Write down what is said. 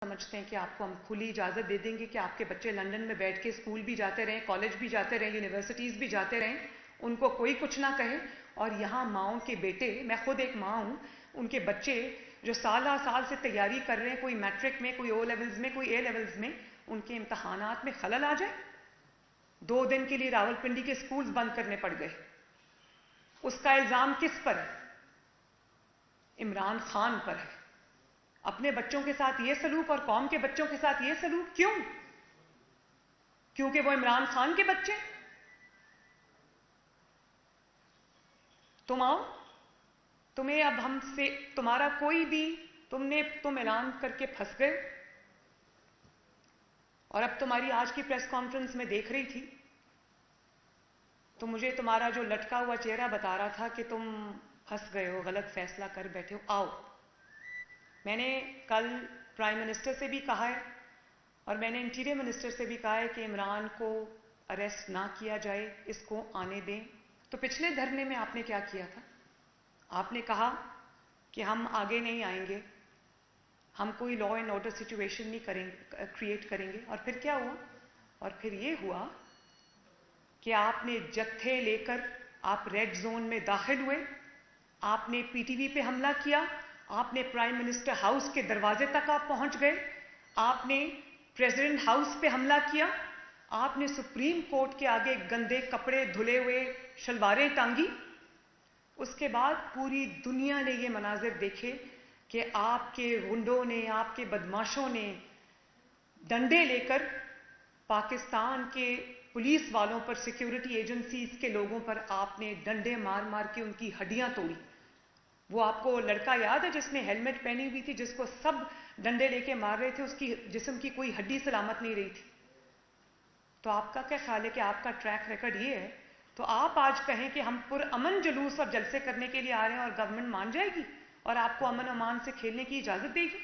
समझते हैं कि आपको हम खुली इजाज़त दे देंगे कि आपके बच्चे लंदन में बैठ के स्कूल भी जाते रहें, कॉलेज भी जाते रहें, यूनिवर्सिटीज़ भी जाते रहें, उनको कोई कुछ ना कहे। और यहाँ माओं के बेटे, मैं खुद एक माँ हूँ, उनके बच्चे जो साल से तैयारी कर रहे हैं, कोई मैट्रिक में, कोई ओ लेवल्स में, कोई ए लेवल्स में, उनके इम्तहानात में खलल आ जाए। 2 दिन के लिए रावलपिंडी के स्कूल्स बंद करने पड़ गए। उसका इल्ज़ाम किस पर है? इमरान खान पर है। अपने बच्चों के साथ ये सलूक और कौम के बच्चों के साथ ये सलूक क्यों? क्योंकि वो इमरान खान के बच्चे। तुम आओ, तुम्हें अब हमसे तुम्हारा कोई भी, तुम ऐलान करके फंस गए। और अब तुम्हारी आज की प्रेस कॉन्फ्रेंस में देख रही थी तो मुझे तुम्हारा जो लटका हुआ चेहरा बता रहा था कि तुम फंस गए हो, गलत फैसला कर बैठे हो। आओ, मैंने कल प्राइम मिनिस्टर से भी कहा है और मैंने इंटीरियर मिनिस्टर से भी कहा है कि इमरान को अरेस्ट ना किया जाए, इसको आने दें। तो पिछले धरने में आपने क्या किया था? आपने कहा कि हम आगे नहीं आएंगे, हम कोई लॉ एंड ऑर्डर सिचुएशन नहीं करेंगे, क्रिएट करेंगे। और फिर क्या हुआ? और फिर ये हुआ कि आपने जत्थे लेकर आप रेड जोन में दाखिल हुए, आपने पीटीवी पे हमला किया, आपने प्राइम मिनिस्टर हाउस के दरवाजे तक आप पहुंच गए, आपने प्रेसिडेंट हाउस पे हमला किया, आपने सुप्रीम कोर्ट के आगे गंदे कपड़े धुले हुए शलवारें टांगी। उसके बाद पूरी दुनिया ने ये मनाजिर देखे कि आपके गुंडों ने, आपके बदमाशों ने डंडे लेकर पाकिस्तान के पुलिस वालों पर, सिक्योरिटी एजेंसीज के लोगों पर आपने डंडे मार मार के उनकी हड्डियां तोड़ी। वो आपको लड़का याद है जिसने हेलमेट पहनी हुई थी, जिसको सब डंडे लेके मार रहे थे, उसकी जिस्म की कोई हड्डी सलामत नहीं रही थी। तो आपका क्या ख्याल है कि आपका ट्रैक रिकॉर्ड ये है तो आप आज कहें कि हम पुरअमन जुलूस और जलसे करने के लिए आ रहे हैं और गवर्नमेंट मान जाएगी और आपको अमन अमान से खेलने की इजाजत देगी?